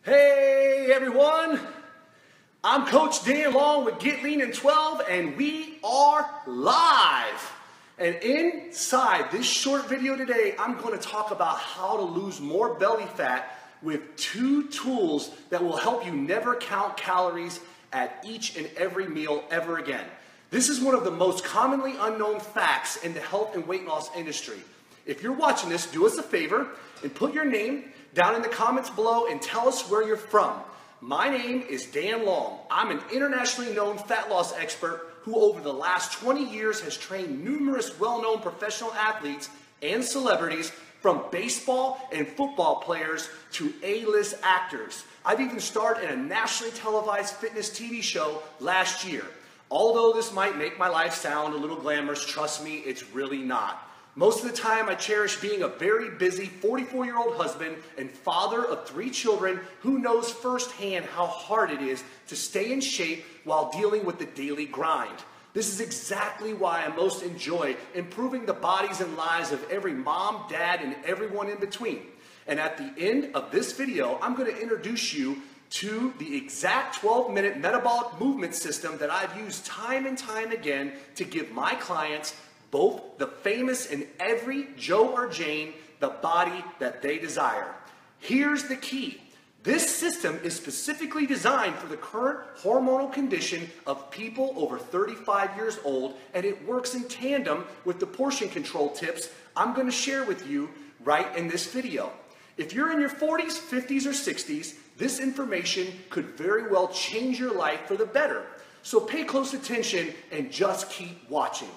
Hey everyone, I'm Coach Dan Long with Get Lean in 12 and we are live. And inside this short video today, I'm going to talk about how to lose more belly fat with 2 tools that will help you never count calories at each and every meal ever again. This is one of the most commonly unknown facts in the health and weight loss industry. If you're watching this, do us a favor and put your name down in the comments below and tell us where you're from. My name is Dan Long. I'm an internationally known fat loss expert who over the last 20 years has trained numerous well-known professional athletes and celebrities from baseball and football players to A-list actors. I've even starred in a nationally televised fitness TV show last year. Although this might make my life sound a little glamorous, trust me, it's really not. Most of the time, I cherish being a very busy 44-year-old husband and father of 3 children who knows firsthand how hard it is to stay in shape while dealing with the daily grind. This is exactly why I most enjoy improving the bodies and lives of every mom, dad, and everyone in between. And at the end of this video, I'm going to introduce you to the exact 12-minute metabolic movement system that I've used time and time again to give my clients, both the famous and every Joe or Jane, the body that they desire. Here's the key. This system is specifically designed for the current hormonal condition of people over 35 years old, and it works in tandem with the portion control tips I'm going to share with you right in this video. If you're in your 40s, 50s, or 60s, this information could very well change your life for the better. So pay close attention and just keep watching.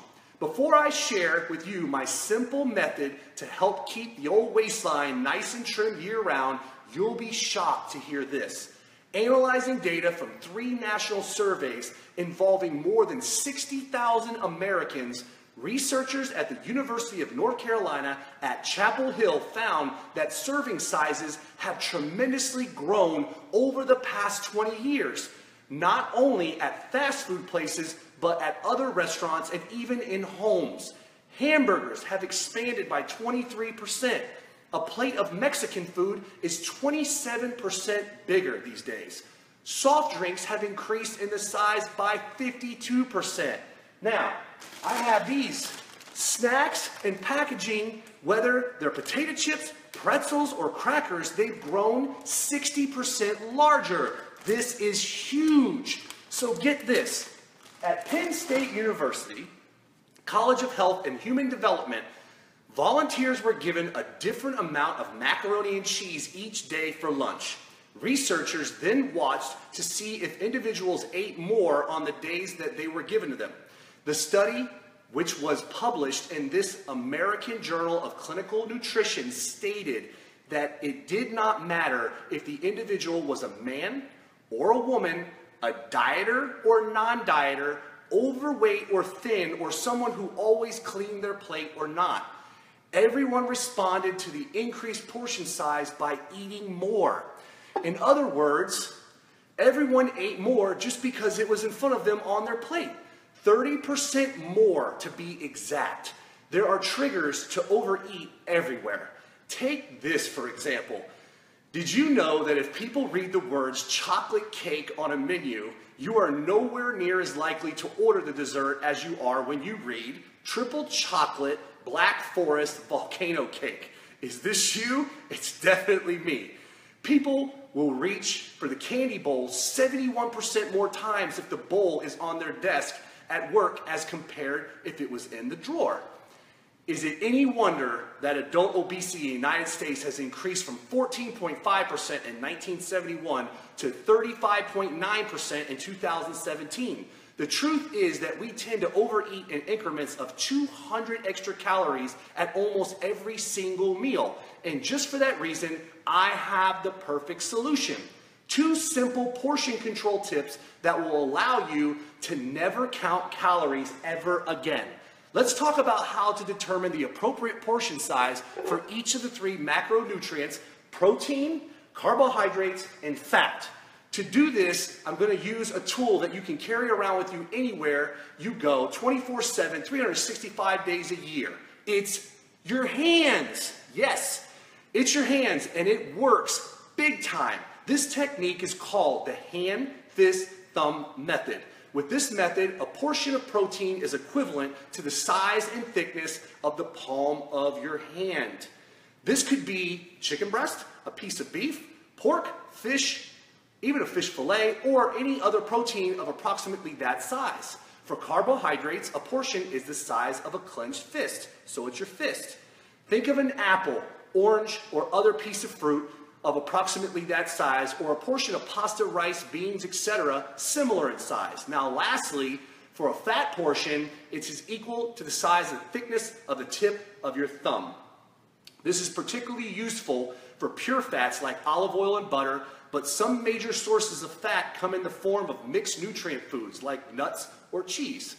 Before I share with you my simple method to help keep the old waistline nice and trim year-round, you'll be shocked to hear this. Analyzing data from 3 national surveys involving more than 60,000 Americans, researchers at the University of North Carolina at Chapel Hill found that serving sizes have tremendously grown over the past 20 years, not only at fast food places, but at other restaurants and even in homes. Hamburgers have expanded by 23%. A plate of Mexican food is 27% bigger these days. Soft drinks have increased in the size by 52%. Now, I have these snacks and packaging, whether they're potato chips, pretzels, or crackers, they've grown 60% larger. This is huge. So get this. At Penn State University, College of Health and Human Development, volunteers were given a different amount of macaroni and cheese each day for lunch. Researchers then watched to see if individuals ate more on the days that they were given to them. The study, which was published in this American Journal of Clinical Nutrition, stated that it did not matter if the individual was a man or a woman, a dieter or non-dieter, overweight or thin, or someone who always cleaned their plate or not. Everyone responded to the increased portion size by eating more. In other words, everyone ate more just because it was in front of them on their plate. 30% more to be exact. There are triggers to overeat everywhere. Take this, for example. Did you know that if people read the words chocolate cake on a menu, you are nowhere near as likely to order the dessert as you are when you read triple chocolate black forest volcano cake? Is this you? It's definitely me. People will reach for the candy bowl 71% more times if the bowl is on their desk at work as compared if it was in the drawer. Is it any wonder that adult obesity in the United States has increased from 14.5% in 1971 to 35.9% in 2017? The truth is that we tend to overeat in increments of 200 extra calories at almost every single meal. And just for that reason, I have the perfect solution. 2 simple portion control tips that will allow you to never count calories ever again. Let's talk about how to determine the appropriate portion size for each of the 3 macronutrients: protein, carbohydrates, and fat. To do this, I'm going to use a tool that you can carry around with you anywhere you go, 24/7, 365 days a year. It's your hands. Yes, it's your hands, and it works big time. this technique is called the hand, fist, thumb method. With this method, a portion of protein is equivalent to the size and thickness of the palm of your hand. This could be chicken breast, a piece of beef, pork, fish, even a fish fillet, or any other protein of approximately that size. For carbohydrates, a portion is the size of a clenched fist, so it's your fist. Think of an apple, orange, or other piece of fruit of approximately that size, or a portion of pasta, rice, beans, etc., similar in size. Now lastly, for a fat portion, it's equal to the size and thickness of the tip of your thumb. This is particularly useful for pure fats like olive oil and butter, but some major sources of fat come in the form of mixed nutrient foods like nuts or cheese.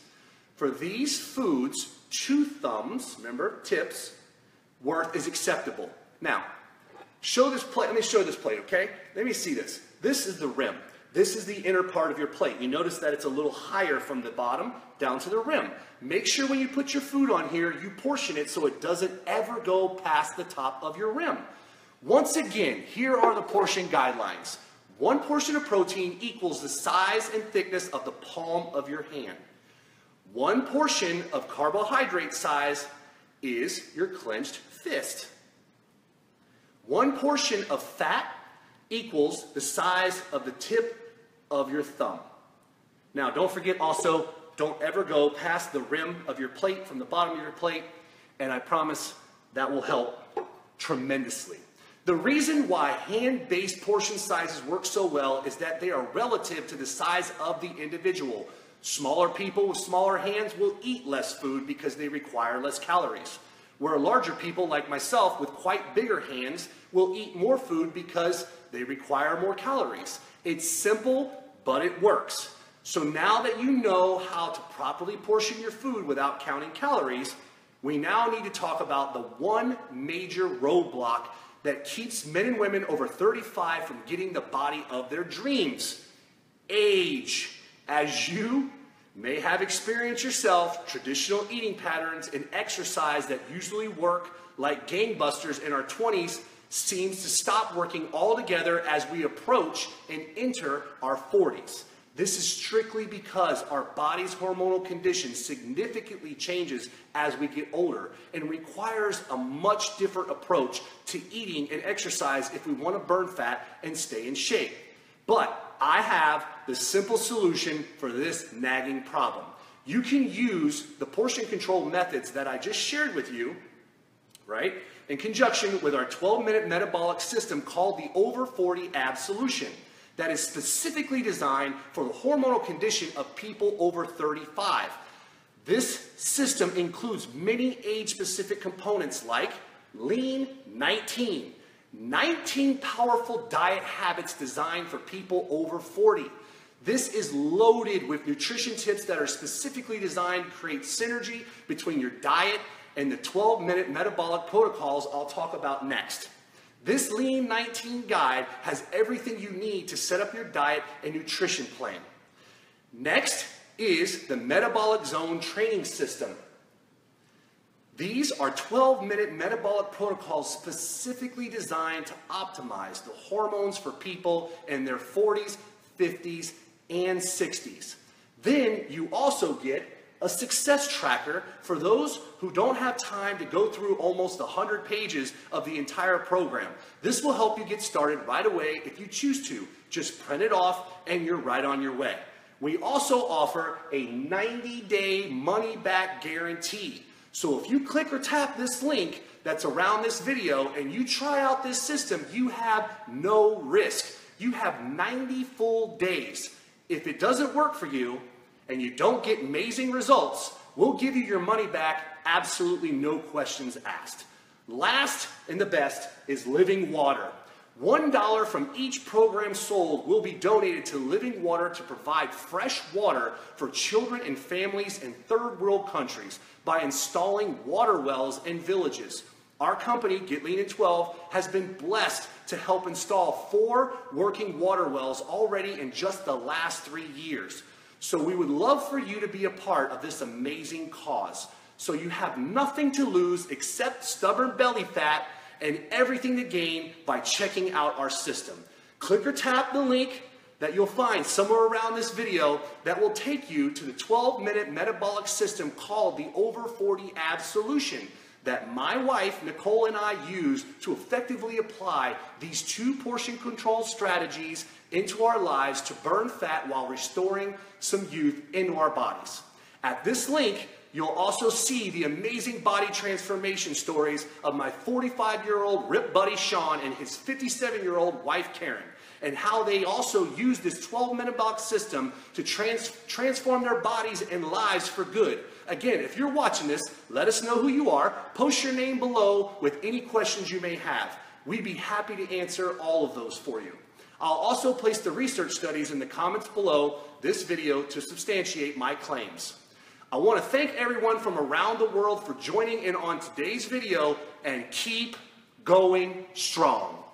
For these foods, 2 thumbs, remember, tips, worth is acceptable. Now, show this plate. Let me show this plate, okay? Let me see this. This is the rim. This is the inner part of your plate. You notice that it's a little higher from the bottom down to the rim. Make sure when you put your food on here, you portion it so it doesn't ever go past the top of your rim. Once again, here are the portion guidelines. 1 portion of protein equals the size and thickness of the palm of your hand. 1 portion of carbohydrate size is your clenched fist. 1 portion of fat equals the size of the tip of your thumb. Now, don't forget also, don't ever go past the rim of your plate from the bottom of your plate, and I promise that will help tremendously. The reason why hand-based portion sizes work so well is that they are relative to the size of the individual. Smaller people with smaller hands will eat less food because they require less calories, where larger people like myself with quite bigger hands will eat more food because they require more calories. It's simple, but it works. So now that you know how to properly portion your food without counting calories, we now need to talk about the one major roadblock that keeps men and women over 35 from getting the body of their dreams: age. As you may have experienced yourself, traditional eating patterns and exercise that usually work like gangbusters in our 20s seems to stop working altogether as we approach and enter our 40s. This is strictly because our body's hormonal condition significantly changes as we get older and requires a much different approach to eating and exercise if we want to burn fat and stay in shape. But I have the simple solution for this nagging problem. You can use the portion control methods that I just shared with you, right, in conjunction with our 12-minute metabolic system called the Over 40 Ab Solution that is specifically designed for the hormonal condition of people over 35. This system includes many age-specific components like Lean 19, 19 powerful diet habits designed for people over 40. This is loaded with nutrition tips that are specifically designed to create synergy between your diet and the 12-minute metabolic protocols I'll talk about next. This Lean 19 guide has everything you need to set up your diet and nutrition plan. Next is the Metabolic Zone Training System. These are 12-minute metabolic protocols specifically designed to optimize the hormones for people in their 40s, 50s, and 60s. Then you also get a success tracker for those who don't have time to go through almost 100 pages of the entire program. This will help you get started right away if you choose to. Just print it off and you're right on your way. We also offer a 90-day money-back guarantee. So if you click or tap this link that's around this video and you try out this system, you have no risk. You have 90 full days. If it doesn't work for you and you don't get amazing results, we'll give you your money back, absolutely no questions asked. Last and the best is Living Water. $1 from each program sold will be donated to Living Water to provide fresh water for children and families in third world countries by installing water wells in villages. Our company, Get Lean in 12, has been blessed to help install 4 working water wells already in just the last 3 years. So we would love for you to be a part of this amazing cause. So you have nothing to lose except stubborn belly fat and everything to gain by checking out our system. click or tap the link that you'll find somewhere around this video that will take you to the 12-minute metabolic system called the Over 40 Abs Solution that my wife, Nicole, and I use to effectively apply these 2 portion control strategies into our lives to burn fat while restoring some youth into our bodies. At this link, you'll also see the amazing body transformation stories of my 45-year-old Rip Buddy Sean and his 57-year-old wife Karen, and how they also use this 12-minute box system to transform their bodies and lives for good. Again, if you're watching this, let us know who you are. Post your name below with any questions you may have. We'd be happy to answer all of those for you. I'll also place the research studies in the comments below this video to substantiate my claims. I want to thank everyone from around the world for joining in on today's video, and keep going strong.